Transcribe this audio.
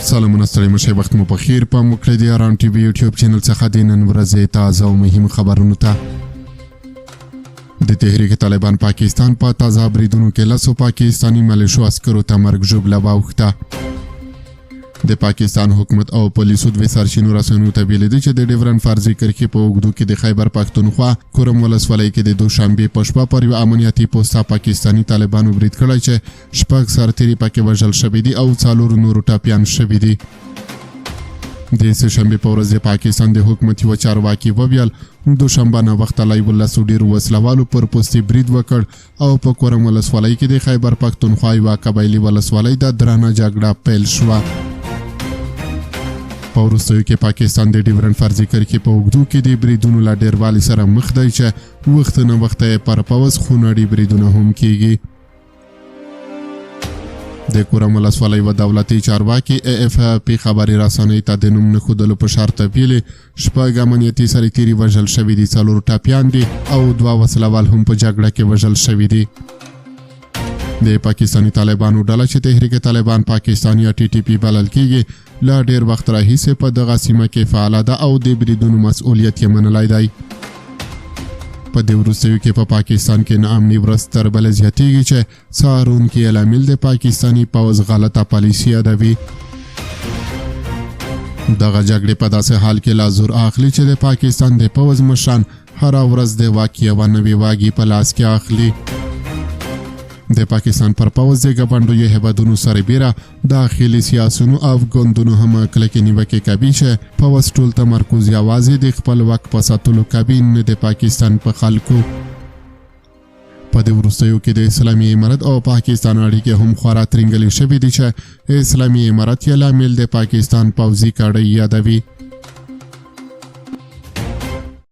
سلامونه ستړي مشه وخت مو په خیر په مکړه دی اران ټي وی یوټیوب چینل څخه د نن ورځې تازه او مهم خبرونه ته د تحریک طالبان پاکستان په تازه بریدونو کې لاسو پاکستانی ملیشو عسکرو ته مرګ ژوبله واوښته د پاکستان حکومت او پولیسو دوی سرچینو رسنیو ته ویلي دي چې د ډیورن فرضي کرښې په اوږدو کې د خیبر پښتونخوا کورم ولسوالۍ کې د دوشنبې په شپه پر یو امنیتي پوسټه پاکستانی طالبانو برید کړی چې شپږ سرتیري پکې وژل شوي دي او 4 نورو ټپیان شوي دي د سهشنبې په ورځ د پاکستان د حکومت یو چارواکي وویل دوشنبه نه وخته لا 11 ډیر وسلوالو پر پوستي برید وکړ او په کورم ولسوالۍ کې د خیبر پښتونخوا یو قبایلي ولسوالۍ د درانه جګړه پیل شوه په وروستیو کې پاکستان د ډیورن فرضي کرښې په اوږدو کې د بریدونو له ډیروالي سره مخ دی چې وخت نه وخت پر پوځ خونړي بریدونه هم کیږي د کورم ولسوالۍ و دولتي چارواکي AFP خبري رسنۍ ته د نوم نه ښودلو په شرط ویلي شپږ امنیتي سرتیري وژل شوي دي 4 ټپیان دي او 2 وسلوال هم په جګړه کې وژل شوي دي د پاکستانی طالبانو ډله چې تحریک طالبان پاکستان یا TTP بلل کیږي لا ډیر وخت راهیسې په دغه سیمه کې فعاله ده او د بریدونو مسؤلیت یې منلی دی په دې وروستیو کې په پاکستان کې ناامني ورځ تر بلې زیاتیږي چې څارونکي لامل د پاکستانی پوځ غلطه پالیسي یادوي دغه جګړې په داسې حال کې لا زور اخلي چې د پاکستان د پوځ مشران هره ورځ د واک یوه نوې واګي په لاس کې اخلي د پاکستان پر پوځ د ګاونډیو هیوادونو سربیره داخلي سیاسونو او ګوندونو هم کلکې نیوکې کوي چې پوځ ټول تمرکز یوازې د خپل واک په ساتلو کوي نه د پاکستان په خلکو په دې وروستیو کې د اسلامي امارت او پاکستان اړیکې هم خورا ترنګلې شوې دي چې اسلامي امارت یې لامل د پاکستان پوځي کړۍ یادوي